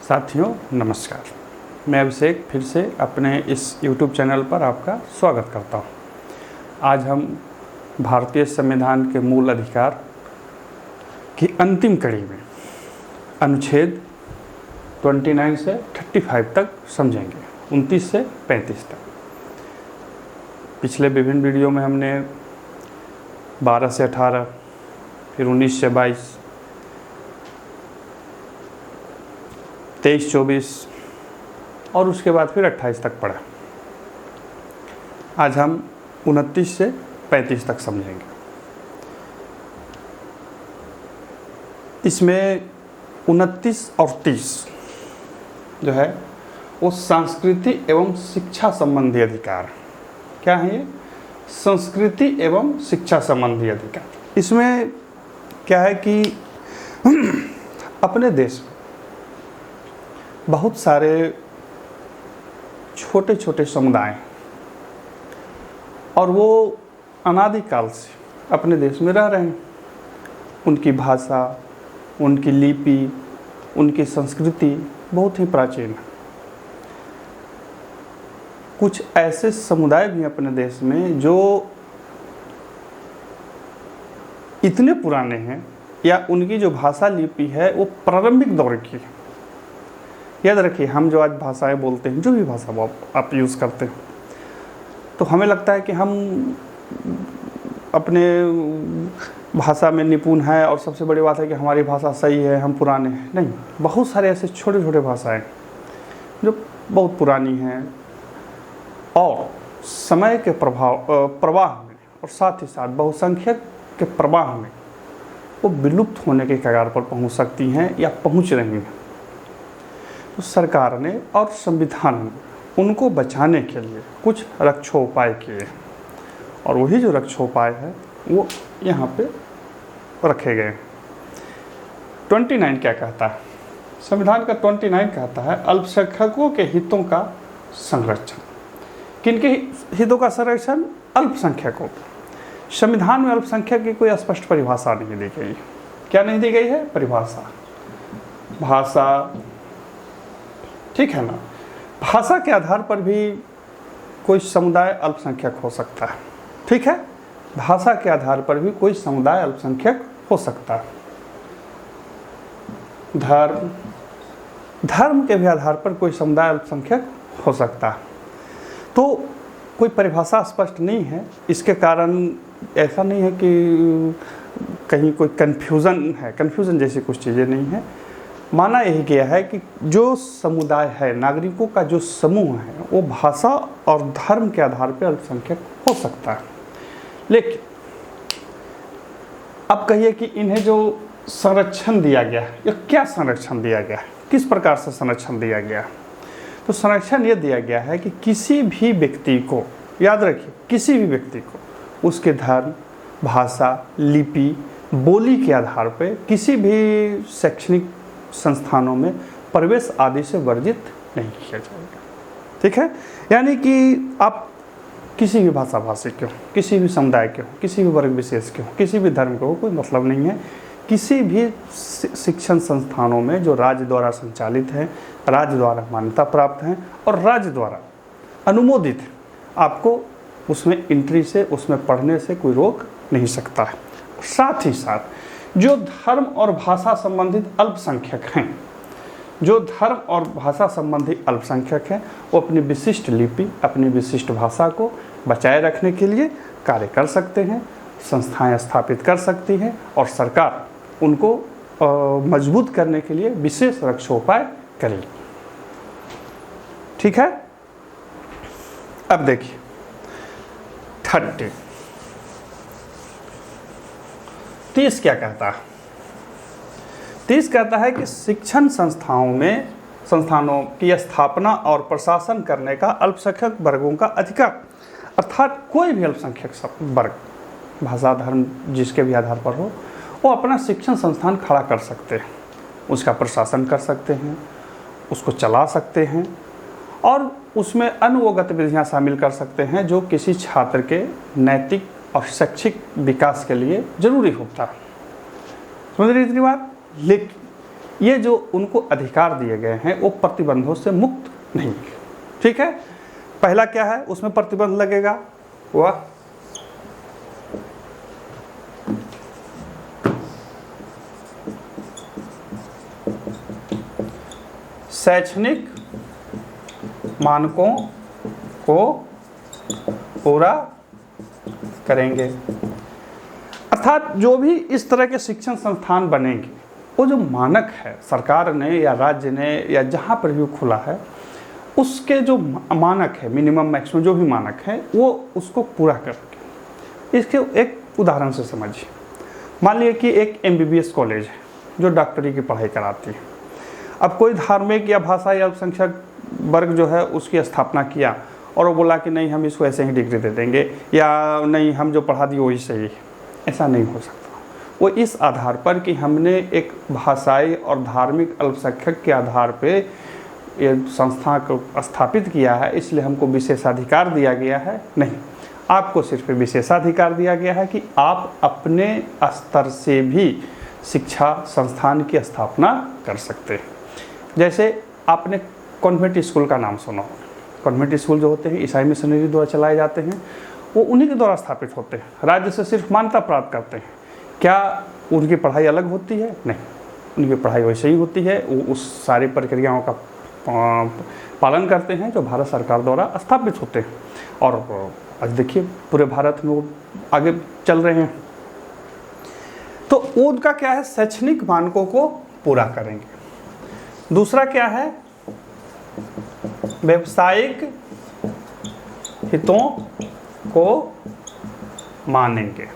साथियों नमस्कार, मैं अभिषेक फिर से अपने इस YouTube चैनल पर आपका स्वागत करता हूं। आज हम भारतीय संविधान के मूल अधिकार की अंतिम कड़ी में अनुच्छेद 29 से 35 तक समझेंगे, 29 से 35 तक। पिछले विभिन्न वीडियो में हमने 12 से 18, फिर 19 से 22, 23-24 और उसके बाद फिर 28 तक पढ़ा। आज हम 29 से 35 तक समझेंगे। इसमें 29 और 30 जो है वो संस्कृति एवं शिक्षा संबंधी अधिकार। क्या है ये? संस्कृति एवं शिक्षा संबंधी अधिकार। इसमें क्या है कि अपने देश में बहुत सारे छोटे छोटे समुदाय हैं और वो अनादिकाल से अपने देश में रह रहे हैं। उनकी भाषा, उनकी लिपि, उनकी संस्कृति बहुत ही प्राचीन है। कुछ ऐसे समुदाय भी अपने देश में जो इतने पुराने हैं या उनकी जो भाषा लिपि है वो प्रारंभिक दौर की है। याद रखिए, हम जो आज भाषाएं बोलते हैं, जो भी भाषा आप यूज़ करते हैं, तो हमें लगता है कि हम अपने भाषा में निपुण हैं और सबसे बड़ी बात है कि हमारी भाषा सही है, हम पुराने हैं। नहीं, बहुत सारे ऐसे छोटे छोटे भाषाएं जो बहुत पुरानी हैं और समय के प्रवाह में और साथ ही साथ बहुसंख्यक के प्रवाह में वो विलुप्त होने के कगार पर पहुंच सकती हैं या पहुंच रही हैं। तो सरकार ने और संविधान ने उनको बचाने के लिए कुछ रक्षोपाय किए और वही जो रक्षोपाय है वो यहाँ पे रखे गए। 29 क्या कहता है? संविधान का 29 कहता है अल्पसंख्यकों के हितों का संरक्षण। किनके हितों का संरक्षण? अल्पसंख्यकों। संविधान में अल्पसंख्यक की कोई स्पष्ट परिभाषा नहीं दी गई। क्या नहीं दी गई है? परिभाषा। भाषा, ठीक है ना। भाषा के आधार पर भी कोई समुदाय अल्पसंख्यक हो सकता है, ठीक है। भाषा के आधार पर भी कोई समुदाय अल्पसंख्यक हो सकता है। धर्म के भी आधार पर कोई समुदाय अल्पसंख्यक हो सकता है। तो कोई परिभाषा स्पष्ट नहीं है। इसके कारण ऐसा नहीं है कि कहीं कोई कन्फ्यूज़न जैसी कुछ चीज़ें नहीं है। माना यही गया है कि जो समुदाय है, नागरिकों का जो समूह है, वो भाषा और धर्म के आधार पर अल्पसंख्यक हो सकता है। लेकिन अब कहिए कि इन्हें जो संरक्षण दिया गया है, या क्या संरक्षण दिया गया है, किस प्रकार से संरक्षण दिया गया है? तो संरक्षण ये दिया गया है कि किसी भी व्यक्ति को, याद रखिए, किसी भी व्यक्ति को उसके धर्म, भाषा, लिपि, बोली के आधार पर किसी भी शैक्षणिक संस्थानों में प्रवेश आदि से वर्जित नहीं किया जाएगा, ठीक है। यानी कि आप किसी भी भाषा भाषी के हो, किसी भी समुदाय के हो, किसी भी वर्ग विशेष के हो, किसी भी धर्म के हो, कोई मतलब नहीं है। किसी भी शिक्षण संस्थानों में जो राज्य द्वारा संचालित हैं, राज्य द्वारा मान्यता प्राप्त हैं और राज्य द्वारा अनुमोदित है, आपको उसमें एंट्री से, उसमें पढ़ने से कोई रोक नहीं सकता है। साथ ही साथ जो धर्म और भाषा संबंधित अल्पसंख्यक हैं, जो धर्म और भाषा संबंधी अल्पसंख्यक हैं, वो अपनी विशिष्ट लिपि, अपनी विशिष्ट भाषा को बचाए रखने के लिए कार्य कर सकते हैं, संस्थाएं स्थापित कर सकती हैं और सरकार उनको मजबूत करने के लिए विशेष रक्षोपाय करेगी, ठीक है। अब देखिए 30 क्या कहता है? 30 कहता है कि शिक्षण संस्थानों की स्थापना और प्रशासन करने का अल्पसंख्यक वर्गों का अधिकार। अर्थात कोई भी अल्पसंख्यक वर्ग, भाषा, धर्म जिसके भी आधार पर हो, वो अपना शिक्षण संस्थान खड़ा कर सकते हैं, उसका प्रशासन कर सकते हैं, उसको चला सकते हैं और उसमें अन्य वो गतिविधियाँ शामिल कर सकते हैं जो किसी छात्र के नैतिक और शैक्षिक विकास के लिए जरूरी होता है। समझ रही इतनी बात? लेकिन ये जो उनको अधिकार दिए गए हैं वो प्रतिबंधों से मुक्त नहीं। ठीक है, पहला क्या है, उसमें प्रतिबंध लगेगा, वह शैक्षणिक मानकों को पूरा करेंगे। अर्थात जो भी इस तरह के शिक्षण संस्थान बनेंगे, वो जो मानक है सरकार ने या राज्य ने या जहाँ पर भी खुला है, उसके जो मानक है, मिनिमम मैक्सिमम जो भी मानक है, वो उसको पूरा करेंगे। इसके एक उदाहरण से समझिए। मान लीजिए कि एक MBBS कॉलेज है जो डॉक्टरी की पढ़ाई कराती है। अब कोई धार्मिक या भाषा या अल्पसंख्यक वर्ग जो है उसकी स्थापना किया और वो बोला कि नहीं हम इसको ऐसे ही डिग्री दे देंगे, या नहीं हम जो पढ़ा दिए वही सही है। ऐसा नहीं हो सकता। वो इस आधार पर कि हमने एक भाषाई और धार्मिक अल्पसंख्यक के आधार पे ये संस्था को स्थापित किया है, इसलिए हमको विशेषाधिकार दिया गया है। नहीं, आपको सिर्फ विशेषाधिकार दिया गया है कि आप अपने स्तर से भी शिक्षा संस्थान की स्थापना कर सकते हैं। जैसे आपने कॉन्वेंट स्कूल का नाम सुना होगा। कॉन्वेंट स्कूल जो होते हैं ईसाई मिशनरी द्वारा चलाए जाते हैं, वो उन्हीं के द्वारा स्थापित होते हैं, राज्य से सिर्फ मान्यता प्राप्त करते हैं। क्या उनकी पढ़ाई अलग होती है? नहीं, उनकी पढ़ाई वैसे ही होती है। वो उस सारी प्रक्रियाओं का पालन करते हैं जो भारत सरकार द्वारा स्थापित होते हैं। और आज देखिए पूरे भारत में वो आगे चल रहे हैं। तो उनका क्या है, शैक्षणिक मानकों को पूरा करेंगे। दूसरा क्या है, व्यावसायिक हितों को मानेंगे।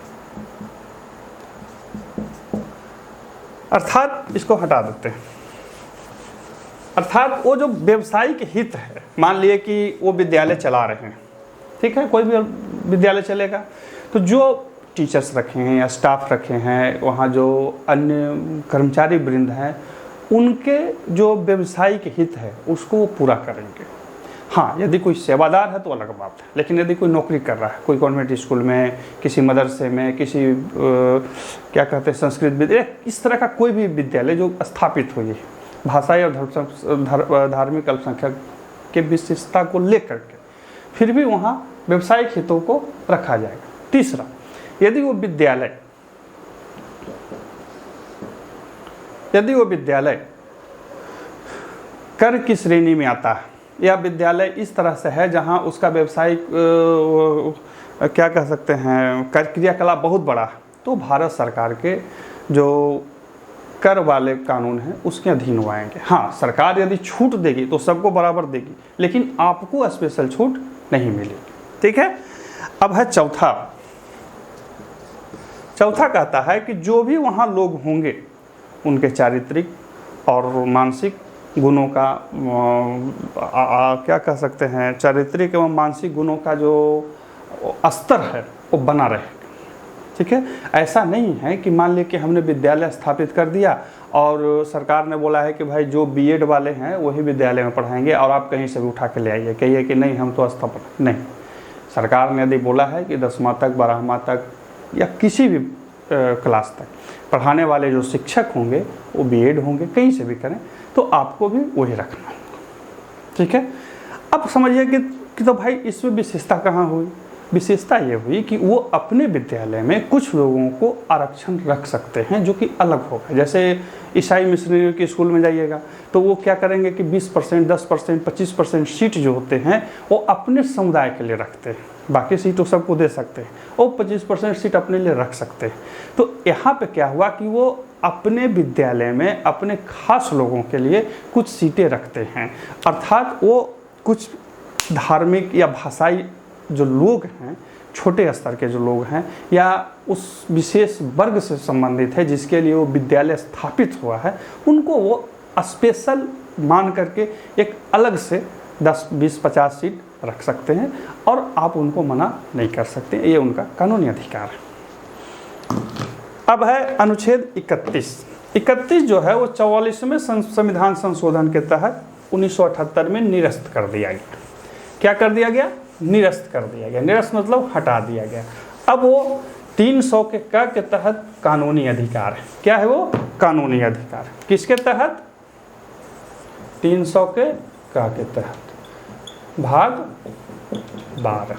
अर्थात इसको हटा देते हैं। अर्थात वो जो व्यावसायिक हित है, मान लिए कि वो विद्यालय चला रहे हैं, ठीक है, कोई भी विद्यालय चलेगा, तो जो टीचर्स रखे हैं या स्टाफ रखे हैं, वहाँ जो अन्य कर्मचारी वृंद हैं, उनके जो व्यावसायिक हित है उसको वो पूरा करेंगे। हाँ, यदि कोई सेवादार है तो अलग बात है, लेकिन यदि कोई नौकरी कर रहा है, कोई कॉन्वेंट स्कूल में, किसी मदरसे में, किसी क्या कहते हैं संस्कृत विद्यालय, इस तरह का कोई भी विद्यालय जो स्थापित हुई है भाषाई और धार्मिक अल्पसंख्यक के विशेषता को लेकर के, फिर भी वहाँ व्यावसायिक हितों को रखा जाएगा। तीसरा, यदि वो विद्यालय कर की श्रेणी में आता है, या विद्यालय इस तरह से है जहां उसका व्यवसायिक क्या कह सकते हैं क्रियाकलाप बहुत बड़ा है, तो भारत सरकार के जो कर वाले कानून हैं उसके अधीन हो आएंगे। हाँ, सरकार यदि छूट देगी तो सबको बराबर देगी, लेकिन आपको स्पेशल छूट नहीं मिलेगी। ठीक है। अब है चौथा कहता है कि जो भी वहाँ लोग होंगे उनके चारित्रिक और मानसिक गुणों का क्या कह सकते हैं, चारित्रिक एवं मानसिक गुणों का जो स्तर है वो बना रहे। ठीक है। ऐसा नहीं है कि मान लीजिए कि हमने विद्यालय स्थापित कर दिया और सरकार ने बोला है कि भाई जो बीएड वाले हैं वही विद्यालय में पढ़ाएंगे और आप कहीं से भी उठा के ले आइए, कहिए कि नहीं हम तो स्थापित नहीं। सरकार ने यदि बोला है कि 10वां तक 12वां तक या किसी भी क्लास तक पढ़ाने वाले जो शिक्षक होंगे वो बीएड होंगे, कहीं से भी करें, तो आपको भी वही रखना होगा। ठीक है। अब समझिए कि तो भाई इसमें विशेषता कहाँ हुई? विशेषता ये हुई कि वो अपने विद्यालय में कुछ लोगों को आरक्षण रख सकते हैं जो कि अलग होगा। जैसे ईसाई मिशनरी के स्कूल में जाइएगा तो वो क्या करेंगे कि 20%, 10%, 25% सीट जो होते हैं वो अपने समुदाय के लिए रखते हैं, बाकी सीट वो सबको दे सकते हैं, और 25% सीट अपने लिए रख सकते हैं। तो यहाँ पे क्या हुआ कि वो अपने विद्यालय में अपने खास लोगों के लिए कुछ सीटें रखते हैं। अर्थात वो कुछ धार्मिक या भाषाई जो लोग हैं, छोटे स्तर के जो लोग हैं या उस विशेष वर्ग से संबंधित है जिसके लिए वो विद्यालय स्थापित हुआ है, उनको वो स्पेशल मान करके एक अलग से 10, 20, 50 सीट रख सकते हैं और आप उनको मना नहीं कर सकते। ये उनका कानूनी अधिकार है। अब है अनुच्छेद 31 जो है वो 44वें संविधान संशोधन के तहत 1978 में निरस्त कर दिया गया। क्या कर दिया गया? निरस्त कर दिया गया। निरस्त मतलब हटा दिया गया। अब वो 300 के क के तहत कानूनी अधिकार है। क्या है वो? कानूनी अधिकार। किसके तहत? 300 के क के तहत भाग 12।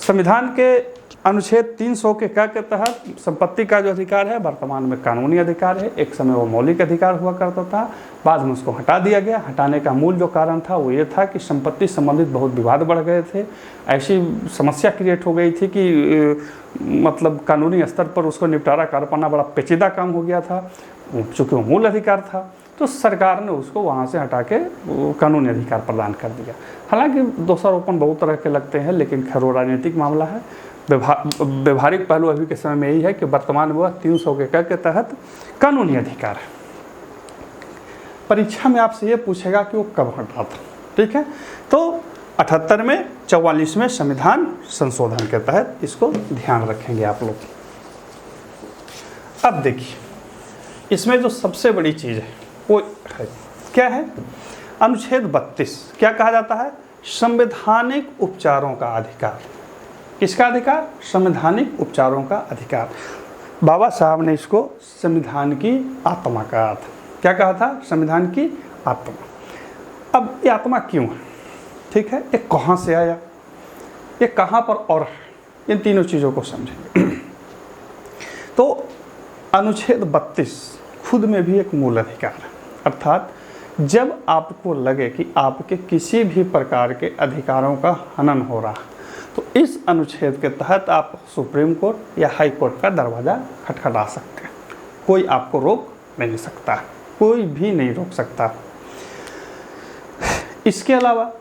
संविधान के अनुच्छेद 300 के क के तहत संपत्ति का जो अधिकार है वर्तमान में कानूनी अधिकार है। एक समय वो मौलिक अधिकार हुआ करता था, बाद में उसको हटा दिया गया। हटाने का मूल जो कारण था वो ये था कि संपत्ति संबंधित बहुत विवाद बढ़ गए थे। ऐसी समस्या क्रिएट हो गई थी कि मतलब कानूनी स्तर पर उसको निपटारा कर पाना बड़ा पेचीदा काम हो गया था, चूँकि वो मूल अधिकार था। तो सरकार ने उसको वहाँ से हटा के कानूनी अधिकार प्रदान कर दिया। हालांकि दोषारोपण बहुत तरह के लगते हैं, लेकिन खैर वो राजनीतिक मामला है। व्यवहारिक पहलू अभी के समय में यही है कि वर्तमान में 300 के क के तहत कानूनी अधिकार है। परीक्षा में आपसे ये पूछेगा कि वो कब हटा था। ठीक है, तो 78 में 44वें संविधान संशोधन के तहत इसको ध्यान रखेंगे आप लोग। अब देखिए, इसमें जो सबसे बड़ी चीज़ है वो है, क्या है? अनुच्छेद 32 क्या कहा जाता है? संवैधानिक उपचारों का अधिकार। किसका अधिकार? संवैधानिक उपचारों का अधिकार। बाबा साहब ने इसको संविधान की आत्मा कहा था। क्या कहा था? संविधान की आत्मा। अब ये आत्मा क्यों है? ठीक है, ये कहाँ से आया, ये कहाँ पर और है, इन तीनों चीज़ों को समझेंगे। तो अनुच्छेद 32 खुद में भी एक मूल अधिकार है, अर्थात जब आपको लगे कि आपके किसी भी प्रकार के अधिकारों का हनन हो रहा है तो इस अनुच्छेद के तहत आप सुप्रीम कोर्ट या हाई कोर्ट का दरवाज़ा खटखटा सकते हैं। कोई आपको रोक नहीं सकता, कोई भी नहीं रोक सकता। इसके अलावा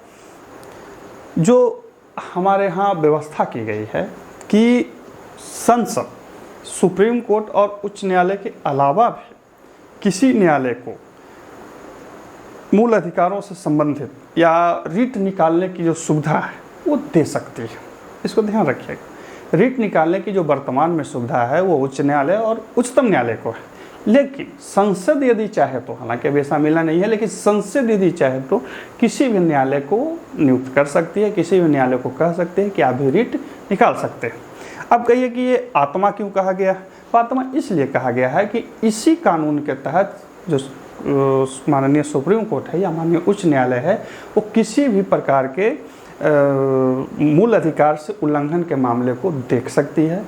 जो हमारे यहाँ व्यवस्था की गई है कि संसद, सुप्रीम कोर्ट और उच्च न्यायालय के अलावा भी किसी न्यायालय को मूल अधिकारों से संबंधित या रिट निकालने की जो सुविधा है वो दे सकती है। इसको ध्यान रखिएगा। रिट निकालने की जो वर्तमान में सुविधा है वो उच्च न्यायालय और उच्चतम न्यायालय को है, लेकिन संसद यदि चाहे तो, हालांकि अब ऐसा मिला नहीं है, लेकिन संसद यदि चाहे तो किसी भी न्यायालय को नियुक्त कर सकती है, किसी भी न्यायालय को कह सकते हैं कि आप भी रिट निकाल सकते हैं। अब कहिए कि ये आत्मा क्यों कहा गया? तो आत्मा इसलिए कहा गया है कि इसी कानून के तहत जो माननीय सुप्रीम कोर्ट है या माननीय उच्च न्यायालय है वो किसी भी प्रकार के मूल अधिकार से उल्लंघन के मामले को देख सकती है,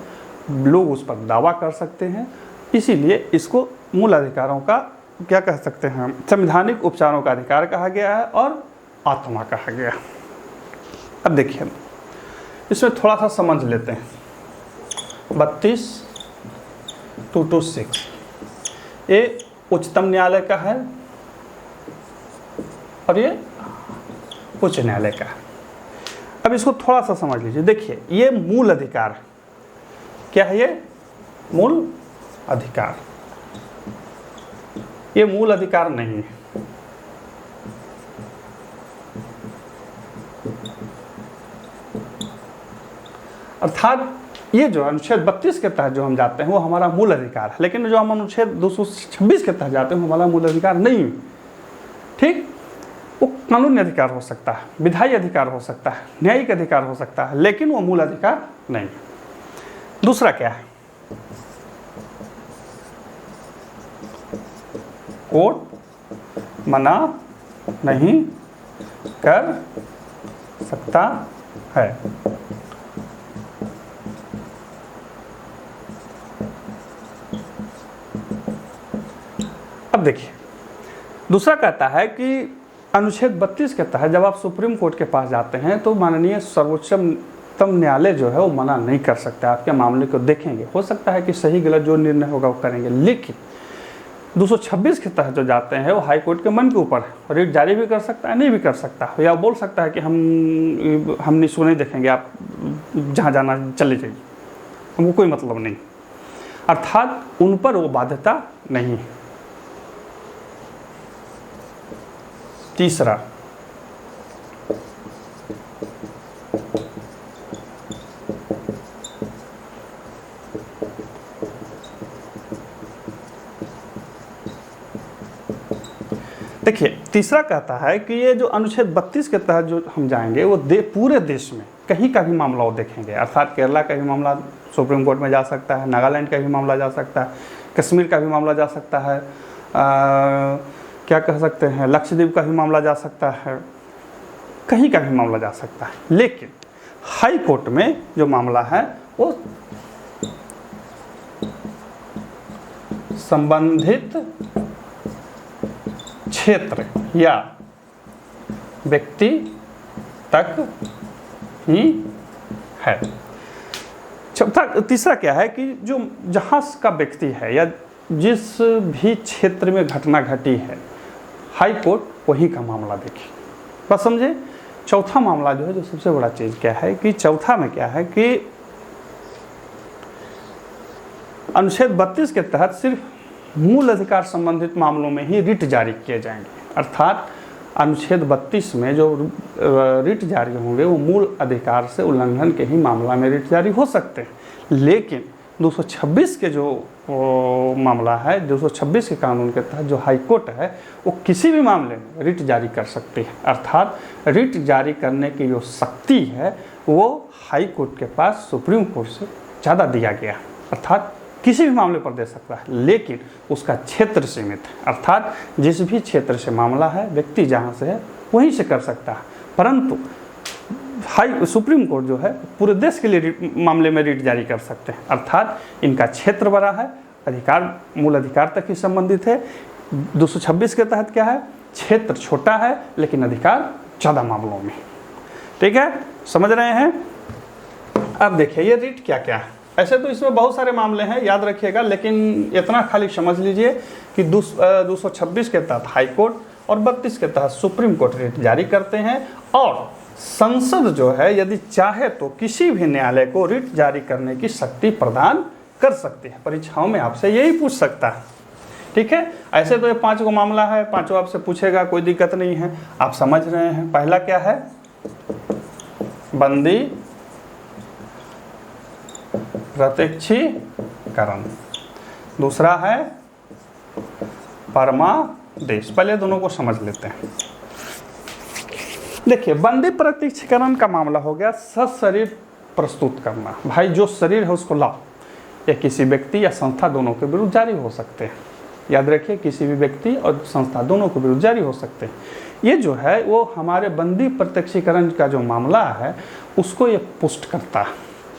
लोग उस पर दावा कर सकते हैं। इसीलिए इसको मूल अधिकारों का क्या कह सकते हैं, संवैधानिक उपचारों का अधिकार कहा गया है और आत्मा कहा गया। अब देखिए, इसमें थोड़ा सा समझ लेते हैं। 32(2)(6) ये उच्चतम न्यायालय का है और ये उच्च न्यायालय का है। अब इसको थोड़ा सा समझ लीजिए। देखिए, ये मूल अधिकार है। क्या है ये? मूल अधिकार। ये मूल अधिकार नहीं है। अर्थात ये जो अनुच्छेद 32 के तहत जो हम जाते हैं वो हमारा मूल अधिकार है, लेकिन जो हम अनुच्छेद 226 के तहत जाते हैं वो हमारा मूल अधिकार नहीं है। ठीक, वो कानूनी अधिकार हो सकता है, विधायी अधिकार हो सकता है, न्यायिक अधिकार हो सकता है, लेकिन वो मूल अधिकार नहीं। दूसरा क्या है? कोर्ट मना नहीं कर सकता है। अब देखिए, दूसरा कहता है कि अनुच्छेद 32 के तहत जब आप सुप्रीम कोर्ट के पास जाते हैं तो माननीय सर्वोच्चतम न्यायालय जो है वो मना नहीं कर सकता। आपके मामले को देखेंगे, हो सकता है कि सही गलत जो निर्णय होगा वो करेंगे, लेकिन 226 के तहत जो जाते हैं वो हाई कोर्ट के मन के ऊपर है। रिट जारी भी कर सकता है, नहीं भी कर सकता, या बोल सकता है कि हम इसको नहीं देखेंगे, आप जहाँ जाना चले जाइए, हमको कोई मतलब नहीं। अर्थात उन पर वो बाध्यता नहीं है। तीसरा, देखिए तीसरा कहता है कि ये जो अनुच्छेद 32 के तहत जो हम जाएंगे वो पूरे देश में कहीं का भी मामला वो देखेंगे, अर्थात केरला का भी मामला सुप्रीम कोर्ट में जा सकता है, नागालैंड का भी मामला जा सकता है, कश्मीर का भी मामला जा सकता है, क्या कह सकते हैं, लक्षद्वीप का भी मामला जा सकता है, कहीं का भी मामला जा सकता है। लेकिन हाई कोर्ट में जो मामला है वो संबंधित क्षेत्र या व्यक्ति तक ही है। तीसरा क्या है कि जो जहाँ का व्यक्ति है या जिस भी क्षेत्र में घटना घटी है, हाई कोर्ट वही का मामला देखे, बस समझे। चौथा मामला जो है, जो सबसे बड़ा चीज़ क्या है कि चौथा में क्या है कि अनुच्छेद 32 के तहत सिर्फ मूल अधिकार संबंधित मामलों में ही रिट जारी किए जाएंगे। अर्थात अनुच्छेद 32 में जो रिट जारी होंगे वो मूल अधिकार से उल्लंघन के ही मामला में रिट जारी हो सकते हैं। लेकिन 226 के जो मामला है, 226 के कानून के तहत जो हाई कोर्ट है वो किसी भी मामले में रिट जारी कर सकती है। अर्थात रिट जारी करने की जो शक्ति है वो हाई कोर्ट के पास सुप्रीम कोर्ट से ज़्यादा दिया गया, अर्थात किसी भी मामले पर दे सकता है, लेकिन उसका क्षेत्र सीमित है। अर्थात जिस भी क्षेत्र से मामला है, व्यक्ति जहाँ से है वहीं से कर सकता है। परंतु सुप्रीम कोर्ट जो है पूरे देश के लिए मामले में रिट जारी कर सकते हैं। अर्थात इनका क्षेत्र बड़ा है, अधिकार मूल अधिकार तक ही संबंधित है। 226 के तहत क्या है, क्षेत्र छोटा है लेकिन अधिकार ज़्यादा मामलों में। ठीक है, समझ रहे हैं। अब देखिए ये रिट क्या क्या है। ऐसे तो इसमें बहुत सारे मामले हैं, याद रखिएगा, लेकिन इतना खाली समझ लीजिए कि 226 के तहत हाई कोर्ट और 32 के तहत सुप्रीम कोर्ट रिट जारी करते हैं। और संसद जो है यदि चाहे तो किसी भी न्यायालय को रिट जारी करने की शक्ति प्रदान कर सकती है। परीक्षाओं में आपसे यही पूछ सकता है। ठीक है, ऐसे तो ये 5 गो मामला है, 5 आपसे पूछेगा, कोई दिक्कत नहीं है, आप समझ रहे हैं। पहला क्या है, बंदी प्रत्यक्षीकरण। दूसरा है परमादेश। पहले दोनों को समझ लेते हैं। देखिए, बंदी प्रत्यक्षीकरण का मामला हो गया सशरीर प्रस्तुत करना। भाई जो शरीर है उसको लाओ। या किसी व्यक्ति या संस्था दोनों के विरुद्ध जारी हो सकते हैं। याद रखिए, किसी भी व्यक्ति और संस्था दोनों के विरुद्ध जारी हो सकते हैं। ये जो है वो हमारे बंदी प्रत्यक्षीकरण का जो मामला है उसको ये पुष्ट करता है।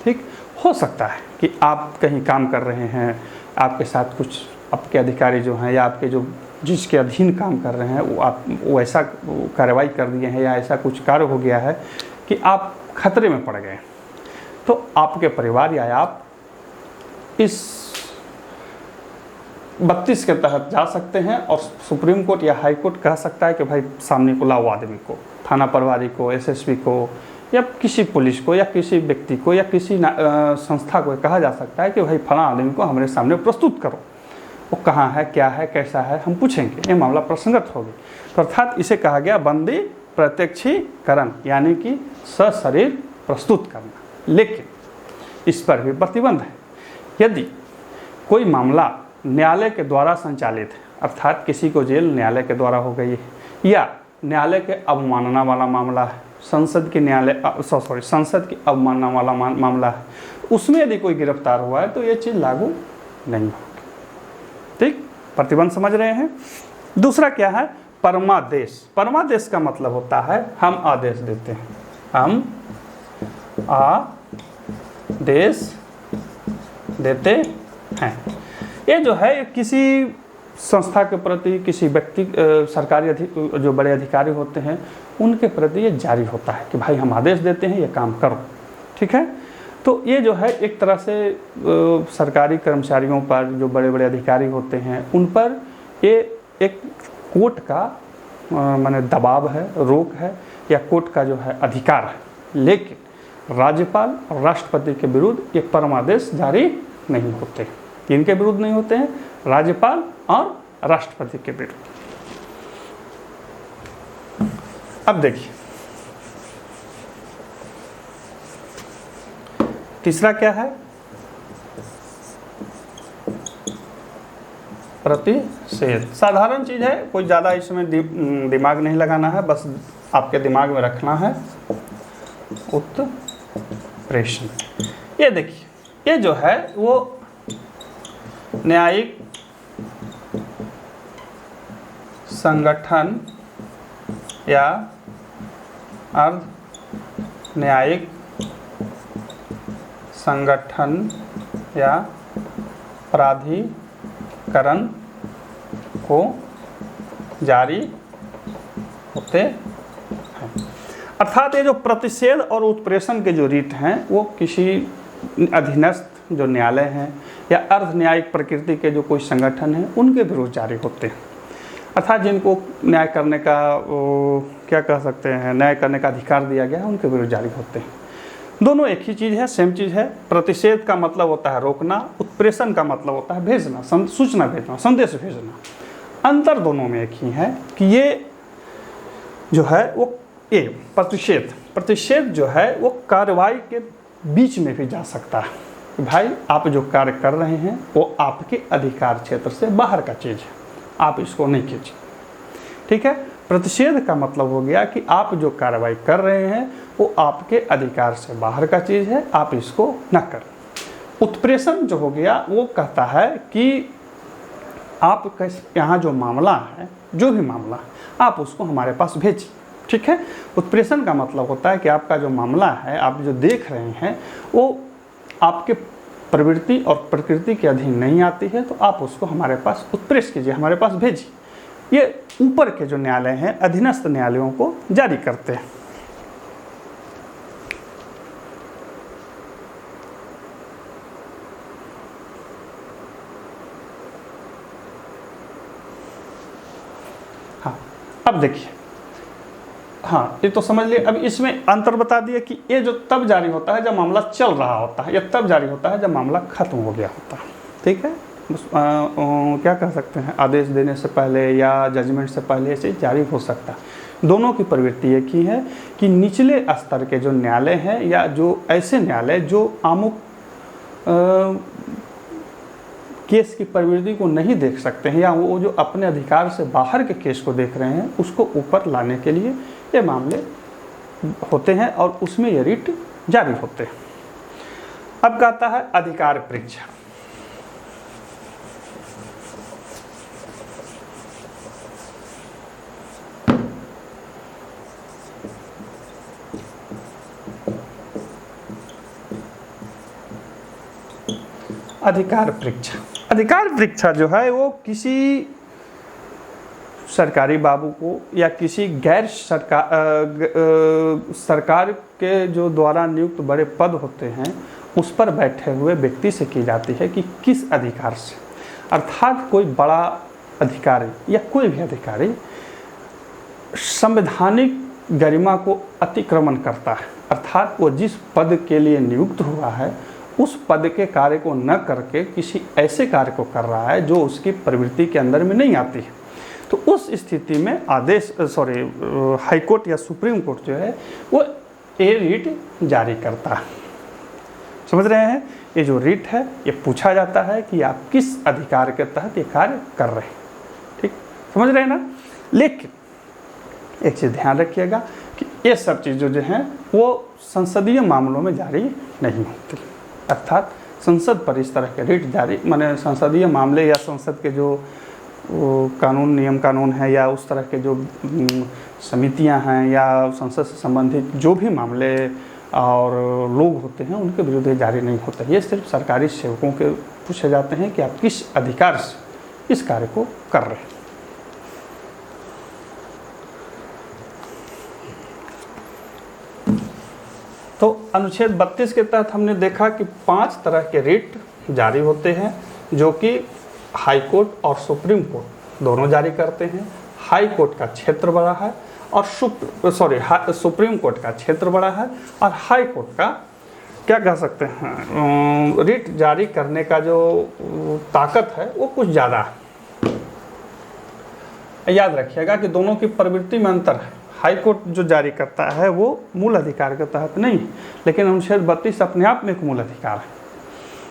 ठीक, हो सकता है कि आप कहीं काम कर रहे हैं, आपके साथ कुछ आपके अधिकारी जो हैं या आपके जो जिसके अधीन काम कर रहे हैं वो ऐसा कार्रवाई कर दिए हैं या ऐसा कुछ कार्य हो गया है कि आप खतरे में पड़ गए, तो आपके परिवार या आप इस 32 के तहत जा सकते हैं और सुप्रीम कोर्ट या हाई कोर्ट कह सकता है कि भाई सामने को लाओ आदमी को, थाना प्रभारी को, एसएसपी को या किसी पुलिस को या किसी व्यक्ति को या किसी संस्था को कहा जा सकता है कि भाई फला आदमी को हमारे सामने प्रस्तुत करो। वो कहाँ है, क्या है, कैसा है, हम पूछेंगे, ये मामला प्रसंगत होगी। तो अर्थात इसे कहा गया बंदी प्रत्यक्षीकरण, यानी कि सशरीर प्रस्तुत करना। लेकिन इस पर भी प्रतिबंध है। यदि कोई मामला न्यायालय के द्वारा संचालित है, अर्थात किसी को जेल न्यायालय के द्वारा हो गई है, या न्यायालय के अवमानना वाला मामला है, संसद की अवमानना वाला मामला है, उसमें यदि कोई गिरफ्तार हुआ है तो ये चीज़ लागू नहीं होगी। ठीक, प्रतिबंध समझ रहे हैं। दूसरा क्या है, परमादेश। परमादेश का मतलब होता है हम आदेश देते हैं, हम आदेश देते हैं। ये जो है किसी संस्था के प्रति, किसी व्यक्ति, सरकारी जो बड़े अधिकारी होते हैं उनके प्रति ये जारी होता है कि भाई हम आदेश देते हैं, ये काम करो। ठीक है, तो ये जो है एक तरह से सरकारी कर्मचारियों पर, जो बड़े बड़े अधिकारी होते हैं उन पर ये एक कोर्ट का माने दबाव है, रोक है, या कोर्ट का जो है अधिकार है। लेकिन राज्यपाल और राष्ट्रपति के विरुद्ध ये परमादेश जारी नहीं होते। किनके विरुद्ध नहीं होते हैं, राज्यपाल और राष्ट्रपति के विरुद्ध। अब देखिए तीसरा क्या है, प्रतिषेध। साधारण चीज है, कोई ज़्यादा इसमें दिमाग नहीं लगाना है, बस आपके दिमाग में रखना है उत्पीड़न। उत्प्रेषण। ये देखिए, ये जो है वो न्यायिक संगठन या अर्ध न्यायिक संगठन या प्राधिकरण को जारी होते हैं। अर्थात ये जो प्रतिषेध और उत्प्रेषण के जो रीट हैं वो किसी अधीनस्थ जो न्यायालय हैं या अर्ध न्यायिक प्रकृति के जो कोई संगठन है उनके विरुद्ध जारी होते हैं। अर्थात जिनको न्याय करने का क्या कह सकते हैं, न्याय करने का अधिकार दिया गया है, उनके विरुद्ध जारी होते हैं। दोनों एक ही चीज़ है, सेम चीज़ है। प्रतिषेध का मतलब होता है रोकना, उत्प्रेषण का मतलब होता है भेजना, सूचना भेजना, संदेश भेजना। अंतर दोनों में एक ही है कि ये जो है वो ये प्रतिषेध जो है वो कार्रवाई के बीच में भी जा सकता है कि भाई आप जो कार्य कर रहे हैं वो आपके अधिकार क्षेत्र से बाहर का चीज़ है, आप इसको नहीं कीजिए। ठीक है। प्रतिषेध का मतलब हो गया कि आप जो कार्रवाई कर रहे हैं वो आपके अधिकार से बाहर का चीज़ है, आप इसको न करें। उत्प्रेषण जो हो गया वो कहता है कि आप यहाँ जो मामला है, जो भी मामला, आप उसको हमारे पास भेजिए। ठीक है। उत्प्रेषण का मतलब होता है कि आपका जो मामला है, आप जो देख रहे हैं वो आपके प्रवृत्ति और प्रकृति के अधीन नहीं आती है, तो आप उसको हमारे पास उत्प्रेष कीजिए, हमारे पास भेजिए। ये ऊपर के जो न्यायालय हैं अधीनस्थ न्यायालयों को जारी करते हैं। हाँ, अब देखिए, हाँ ये तो समझ लिए। अब इसमें अंतर बता दिए कि ये जो तब जारी होता है जब मामला चल रहा होता है, या तब जारी होता है जब मामला खत्म हो गया होता है। ठीक है। क्या कह सकते हैं, आदेश देने से पहले या जजमेंट से पहले से जारी हो सकता है। दोनों की प्रवृत्ति एक ही है कि निचले स्तर के जो न्यायालय हैं या जो ऐसे न्यायालय जो आमुख केस की प्रवृत्ति को नहीं देख सकते हैं या वो जो अपने अधिकार से बाहर के केस को देख रहे हैं उसको ऊपर लाने के लिए ये मामले होते हैं और उसमें ये रिट जारी होते हैं। अब कहता है अधिकार परीक्षा। अधिकार परीक्षा जो है वो किसी सरकारी बाबू को या किसी गैर सरकार के जो द्वारा नियुक्त बड़े पद होते हैं उस पर बैठे हुए व्यक्ति से की जाती है कि किस अधिकार से। अर्थात कोई बड़ा अधिकारी या कोई भी अधिकारी संवैधानिक गरिमा को अतिक्रमण करता है, अर्थात वो जिस पद के लिए नियुक्त हुआ है उस पद के कार्य को न करके किसी ऐसे कार्य को कर रहा है जो उसकी प्रवृत्ति के अंदर में नहीं आती है, तो उस स्थिति में हाई कोर्ट या सुप्रीम कोर्ट जो है वो ये रिट जारी करता है। समझ रहे हैं। ये जो रिट है ये पूछा जाता है कि आप किस अधिकार के तहत ये कार्य कर रहे हैं। ठीक, समझ रहे हैं ना। लेकिन एक चीज़ ध्यान रखिएगा कि ये सब चीज़ें जो हैं वो संसदीय मामलों में जारी नहीं होती। अर्थात संसद पर इस तरह के रिट जारी, माने संसदीय मामले या संसद के जो कानून नियम कानून है या उस तरह के जो समितियां हैं या संसद से संबंधित जो भी मामले और लोग होते हैं उनके विरुद्ध जारी नहीं होता। ये सिर्फ सरकारी सेवकों के पूछे जाते हैं कि आप किस अधिकार से इस कार्य को कर रहे हैं। तो अनुच्छेद 32 के तहत हमने देखा कि 5 तरह के रिट जारी होते हैं जो कि हाई कोर्ट और सुप्रीम कोर्ट दोनों जारी करते हैं। हाई कोर्ट का क्षेत्र बड़ा है और सुप्रीम कोर्ट का क्षेत्र बड़ा है और हाई कोर्ट का क्या कह सकते हैं रिट जारी करने का जो ताकत है वो कुछ ज़्यादा है। याद रखिएगा कि दोनों की प्रवृत्ति में अंतर है। हाई कोर्ट जो जारी करता है वो मूल अधिकार के तहत नहीं है, लेकिन अनुच्छेद 32 अपने आप में एक मूल अधिकार है।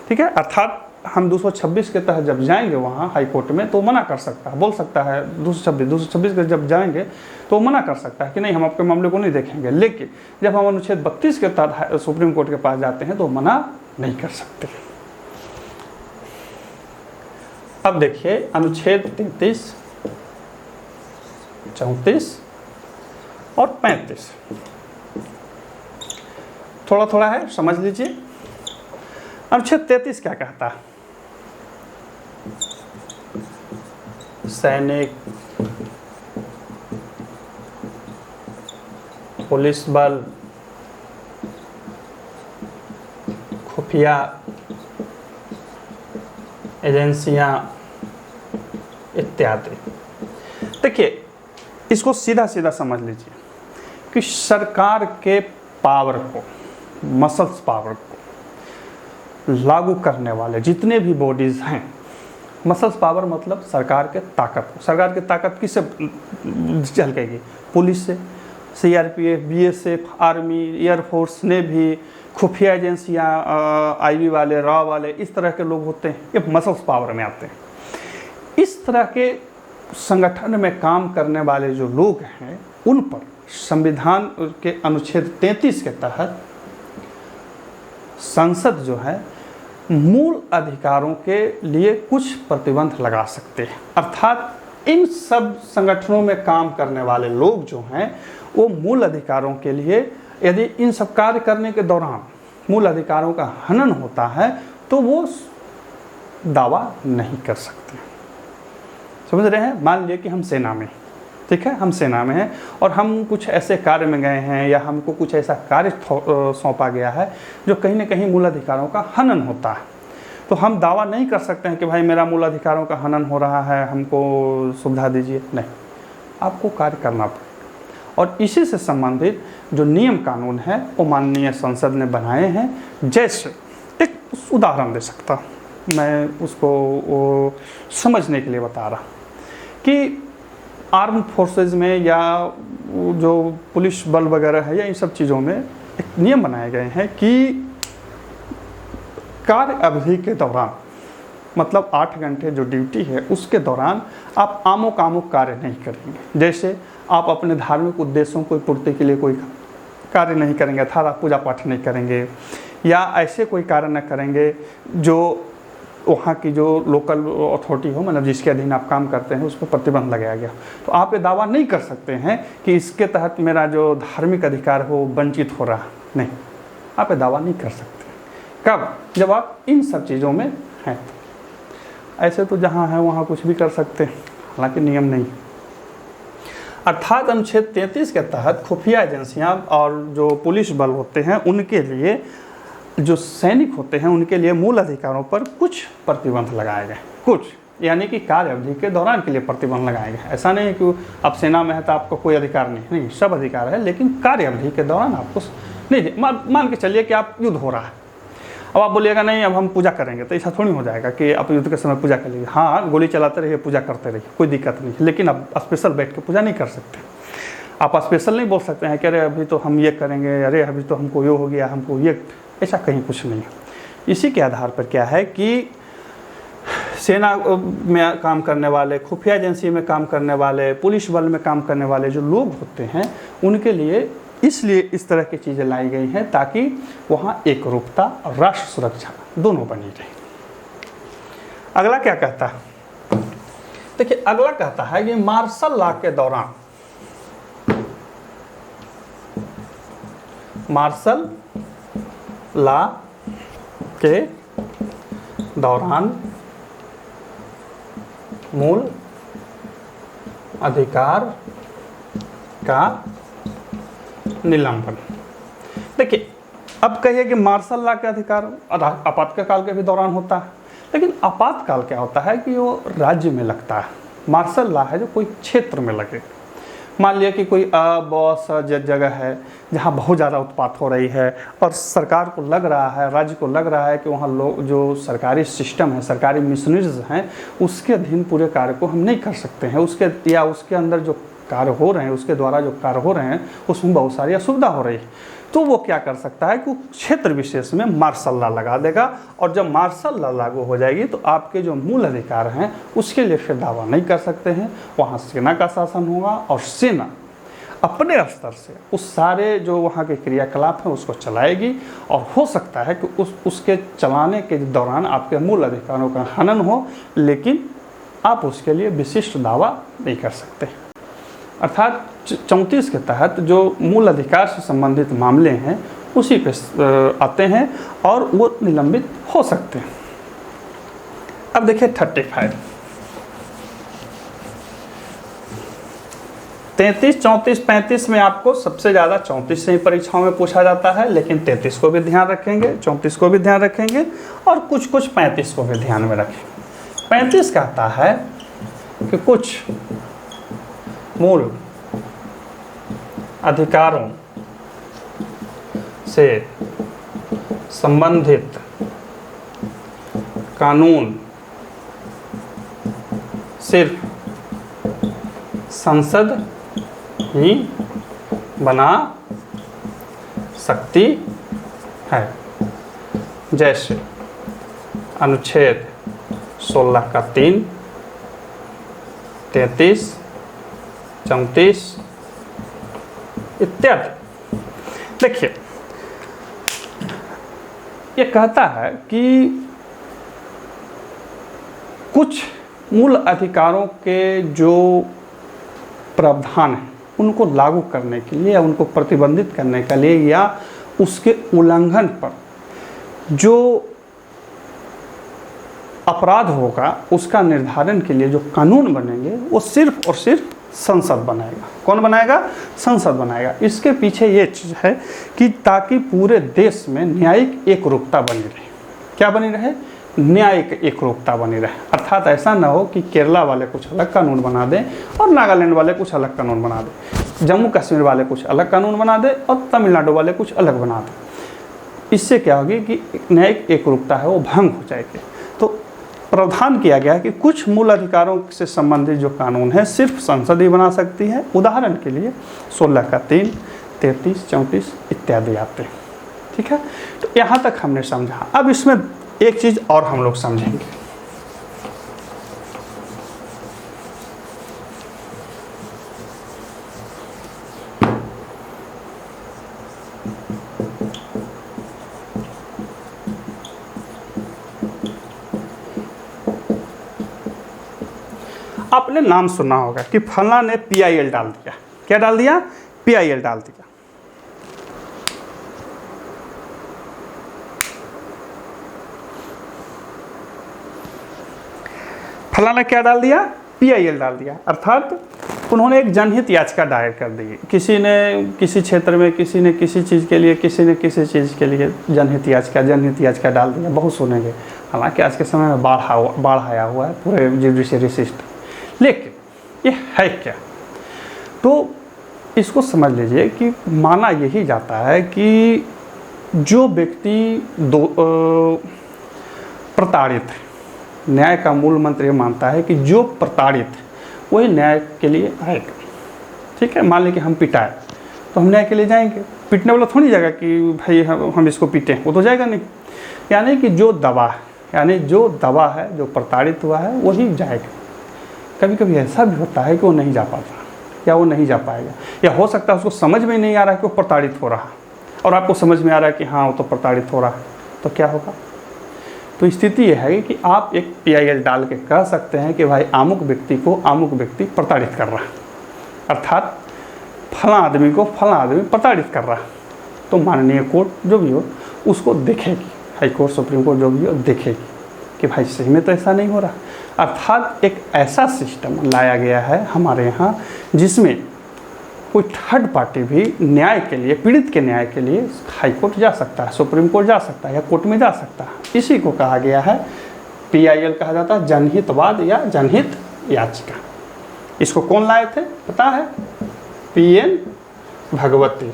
ठीक है। अर्थात हम 226 के तहत जब जाएंगे वहाँ हाई कोर्ट में तो मना कर सकता है, बोल सकता है 226 के जब जाएंगे तो मना कर सकता है कि नहीं हम आपके मामले को नहीं देखेंगे। लेकिन जब हम अनुच्छेद 32 के तहत सुप्रीम कोर्ट के पास जाते हैं तो मना नहीं कर सकते। अब देखिए अनुच्छेद 33, 34 और 35 थोड़ा थोड़ा है, समझ लीजिए। अनुच्छेद 33 क्या कहता है? सैनिक, पुलिस बल, खुफिया एजेंसियां इत्यादि। देखिए इसको सीधा सीधा समझ लीजिए कि सरकार के पावर को, मसल्स पावर को लागू करने वाले जितने भी बॉडीज़ हैं, मसल्स पावर मतलब सरकार के ताकत को, सरकार की ताकत किससे झलकेगी? पुलिस से, CRPF, BSF, army, air force, navy, खुफिया एजेंसियां, आईबी वाले, रॉ वाले, इस तरह के लोग होते हैं, ये मसल्स पावर में आते हैं। इस तरह के संगठन में काम करने वाले जो लोग हैं उन पर संविधान के अनुच्छेद 33 के तहत संसद जो है मूल अधिकारों के लिए कुछ प्रतिबंध लगा सकते हैं। अर्थात इन सब संगठनों में काम करने वाले लोग जो हैं वो मूल अधिकारों के लिए, यदि इन सब कार्य करने के दौरान मूल अधिकारों का हनन होता है तो वो दावा नहीं कर सकते। समझ रहे हैं? मान लिया कि हम सेना में, ठीक है, हम सेना में हैं और हम कुछ ऐसे कार्य में गए हैं या हमको कुछ ऐसा कार्य सौंपा गया है जो कहीं ना कहीं मूल अधिकारों का हनन होता है, तो हम दावा नहीं कर सकते हैं कि भाई मेरा मूल अधिकारों का हनन हो रहा है, हमको सुविधा दीजिए। नहीं, आपको कार्य करना पड़ेगा। और इसी से संबंधित जो नियम कानून है वो माननीय संसद ने बनाए हैं। जैसे एक उदाहरण दे सकता हूँ मैं, उसको वो समझने के लिए बता रहा कि आर्म फोर्सेस में या जो पुलिस बल वगैरह है या इन सब चीज़ों में एक नियम बनाए गए हैं कि कार्य अवधि के दौरान, मतलब 8 घंटे जो ड्यूटी है उसके दौरान आप आमोक आमोक कार्य नहीं करेंगे। जैसे आप अपने धार्मिक उद्देश्यों की पूर्ति के लिए कोई कार्य नहीं करेंगे, अर्थात पूजा पाठ नहीं करेंगे या ऐसे कोई कार्य न करेंगे जो वहाँ की जो लोकल अथॉरिटी हो, मतलब जिसके अधीन आप काम करते हैं उस पर प्रतिबंध लगाया गया। तो आप ये दावा नहीं कर सकते हैं कि इसके तहत मेरा जो धार्मिक अधिकार हो वंचित हो रहा, नहीं, आप ये दावा नहीं कर सकते। कब? जब आप इन सब चीज़ों में हैं। ऐसे तो जहाँ है वहाँ कुछ भी कर सकते हैं, हालांकि नियम नहीं। अर्थात अनुच्छेद 33 के तहत खुफिया एजेंसियाँ और जो पुलिस बल होते हैं उनके लिए, जो सैनिक होते हैं उनके लिए मूल अधिकारों पर कुछ प्रतिबंध लगाए गए, कुछ, यानी कि कार्य अवधि के दौरान के लिए प्रतिबंध लगाए गए। ऐसा नहीं है कि आप सेना में है तो आपको कोई अधिकार नहीं, सब अधिकार है, लेकिन कार्य अवधि के दौरान आपको नहीं। मान के चलिए कि आप युद्ध हो रहा है, अब आप बोलिएगा नहीं अब हम पूजा करेंगे, तो ऐसा थोड़ी हो जाएगा कि आप युद्ध के समय पूजा कर लीजिए। हाँ, गोली चलाते रहिए, पूजा करते रहिए, कोई दिक्कत नहीं, लेकिन आप स्पेशल बैठ के पूजा नहीं कर सकते। आप स्पेशल नहीं बोल सकते हैं कि अरे अभी तो हम ये करेंगे, अरे अभी तो हमको ये हो गया, हमको ये, ऐसा कहीं कुछ नहीं है। इसी के आधार पर क्या है कि सेना में काम करने वाले, खुफिया एजेंसी में काम करने वाले, पुलिस बल में काम करने वाले जो लोग होते हैं उनके लिए इसलिए इस तरह की चीज़ें लाई गई हैं ताकि वहाँ एकरूपता और राष्ट्र सुरक्षा दोनों बनी रहे। अगला क्या कहता है? देखिए अगला कहता है कि मार्शल लॉ के दौरान, मार्शल लॉ के दौरान मूल अधिकार का निलंबन। देखिए अब कहिए कि मार्शल लॉ के अधिकार आपातकाल के भी दौरान होता है, लेकिन आपातकाल क्या होता है कि वो राज्य में लगता है। मार्शल लॉ है जो कोई क्षेत्र में लगे। मान लिया कि कोई बहुत जगह है जहाँ बहुत ज़्यादा उत्पात हो रही है और सरकार को लग रहा है, राज्य को लग रहा है कि वहाँ लोग जो सरकारी सिस्टम है, सरकारी मिशनरीज हैं, उसके अधीन पूरे कार्य को हम नहीं कर सकते हैं, उसके अंदर जो कार्य हो रहे हैं, उसके द्वारा जो कार्य हो रहे हैं उसमें बहुत सारी असुविधा हो रही है, तो वो क्या कर सकता है कि क्षेत्र विशेष में मार्शल लॉ लगा देगा, और जब मार्शल लॉ लागू हो जाएगी तो आपके जो मूल अधिकार हैं उसके लिए फिर दावा नहीं कर सकते हैं। वहाँ सेना का शासन होगा और सेना अपने स्तर से उस सारे जो वहाँ के क्रियाकलाप हैं उसको चलाएगी, और हो सकता है कि उसके चलाने के दौरान आपके मूल अधिकारों का हनन हो, लेकिन आप उसके लिए विशिष्ट दावा नहीं कर सकते। अर्थात 34 के तहत जो मूल अधिकार से संबंधित मामले हैं उसी पे आते हैं और वो निलंबित हो सकते हैं। अब देखिए 35, 33, 34, 35 में आपको सबसे ज़्यादा 34 से ही परीक्षाओं में पूछा जाता है, लेकिन 33 को भी ध्यान रखेंगे, 34 को भी ध्यान रखेंगे और कुछ 35 को भी ध्यान में रखेंगे। 35 कहता है कि कुछ मूल अधिकारों से संबंधित कानून सिर्फ संसद ही बना सकती है, जैसे अनुच्छेद 16 का 3, 33, 34 इत्यादि। देखिए ये कहता है कि कुछ मूल अधिकारों के जो प्रावधान हैं उनको लागू करने के लिए या उनको प्रतिबंधित करने के लिए या उसके उल्लंघन पर जो अपराध होगा उसका निर्धारण के लिए जो कानून बनेंगे वो सिर्फ और सिर्फ संसद बनाएगा। कौन बनाएगा? संसद बनाएगा। इसके पीछे ये चीज़ है कि ताकि पूरे देश में न्यायिक एकरूपता बनी रहे। क्या बनी रहे? न्यायिक एकरूपता बनी रहे। अर्थात ऐसा ना हो कि केरला वाले कुछ अलग कानून बना दें और नागालैंड वाले कुछ अलग कानून बना दें, जम्मू कश्मीर वाले कुछ अलग कानून बना दें और तमिलनाडु वाले कुछ अलग बना दें। इससे क्या होगी कि न्यायिक एकरूपता है वो भंग हो जाएगी। तो प्रावधान किया गया है कि कुछ मूल अधिकारों से संबंधित जो कानून है सिर्फ संसद ही बना सकती है। उदाहरण के लिए 16 का 3, 33, 34 इत्यादि आते हैं। ठीक है, तो यहाँ तक हमने समझा। अब इसमें एक चीज़ और हम लोग समझेंगे। आपने नाम सुना होगा कि फला ने PIL डाल दिया। क्या डाल दिया? PIL डाल दिया। फला ने क्या डाल दिया? PIL डाल दिया। अर्थात उन्होंने एक जनहित याचिका दायर कर दी। किसी ने किसी क्षेत्र में, किसी ने किसी चीज़ के लिए, किसी ने किसी चीज़ के लिए जनहित याचिका डाल दिया। बहुत सुनेंगे। हालांकि आज के समय में बाढ़ आया हुआ है पूरे जुडिशरी सिस्टम, लेकिन ये है क्या? तो इसको समझ लीजिए कि माना यही जाता है कि जो व्यक्ति प्रताड़ित है, न्याय का मूल मंत्र ये मानता है कि जो प्रताड़ित है वही न्याय के लिए आएगा। ठीक है, मान लें कि हम पिटाए तो हम न्याय के लिए जाएंगे। पीटने वाला थोड़ी जाएगा कि भाई हम इसको पीटें, वो तो जाएगा नहीं। यानी कि जो दवा है, जो प्रताड़ित हुआ है वही जाएगा। कभी कभी ऐसा भी होता है कि वो नहीं जा पाता या वो नहीं जा पाएगा, या हो सकता है उसको समझ में नहीं आ रहा है कि वो प्रताड़ित हो रहा है और आपको समझ में आ रहा है कि हाँ वो तो प्रताड़ित हो रहा है, तो क्या होगा? तो स्थिति यह है कि आप एक PIL डाल के कह सकते हैं कि भाई अमुक व्यक्ति प्रताड़ित कर रहा है, अर्थात फला आदमी को फला आदमी प्रताड़ित कर रहा है। तो माननीय कोर्ट जो भी हो उसको देखेगी, हाई कोर्ट, सुप्रीम कोर्ट जो भी हो देखेगी कि भाई सही में तो ऐसा नहीं हो रहा। अर्थात एक ऐसा सिस्टम लाया गया है हमारे यहाँ जिसमें कोई थर्ड पार्टी भी न्याय के लिए, पीड़ित के न्याय के लिए हाई कोर्ट जा सकता है, सुप्रीम कोर्ट जा सकता है या कोर्ट में जा सकता है। इसी को कहा गया है PIL कहा जाता है, जनहितवाद या जनहित याचिका। इसको कौन लाए थे पता है? PN भगवती,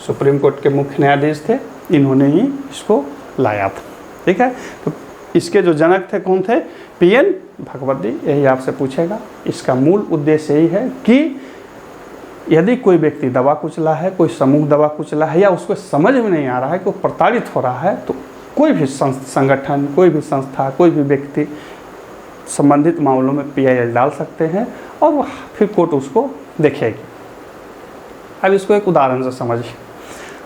सुप्रीम कोर्ट के मुख्य न्यायाधीश थे, इन्होंने ही इसको लाया था। ठीक है, तो इसके जो जनक थे कौन थे? पीएन भगवती यही आपसे पूछेगा। इसका मूल उद्देश्य यही है कि यदि कोई व्यक्ति दबा कुचला है, कोई समूह दबा कुचला है, या उसको समझ में नहीं आ रहा है कि वो प्रताड़ित हो रहा है, तो कोई भी संगठन, कोई भी संस्था, कोई भी व्यक्ति संबंधित मामलों में PIL डाल सकते हैं और वह फिर कोर्ट उसको देखेगी। अब इसको एक उदाहरण से समझिए।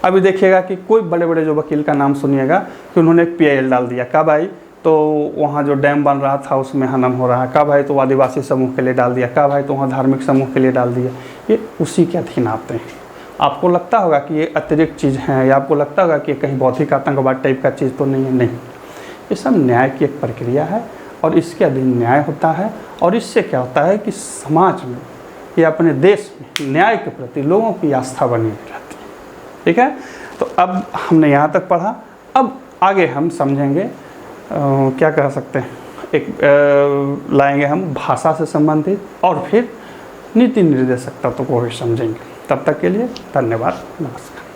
अभी देखिएगा कि कोई बड़े बड़े जो वकील का नाम सुनिएगा कि उन्होंने एक PIL डाल दिया, का भाई तो वहाँ जो डैम बन रहा था उसमें हनन हो रहा है, का भाई तो आदिवासी समूह के लिए डाल दिया, का भाई तो वहाँ धार्मिक समूह के लिए डाल दिया। ये उसी के अधीन आते हैं। आपको लगता होगा कि ये अतिरिक्त चीज़ हैं, या आपको लगता होगा कि ये कहीं बौद्धिक आतंकवाद टाइप का चीज़ तो नहीं है। नहीं, ये सब न्याय की एक प्रक्रिया है और इसके अधीन न्याय होता है। और इससे क्या होता है कि समाज में या अपने देश में न्याय के प्रति लोगों की आस्था बनी रहती है। ठीक है, तो अब हमने यहाँ तक पढ़ा। अब आगे हम समझेंगे क्या कह सकते हैं, एक लाएंगे हम भाषा से संबंधित, और फिर नीति निर्देशक तत्व को भी समझेंगे। तब तक के लिए धन्यवाद, नमस्कार।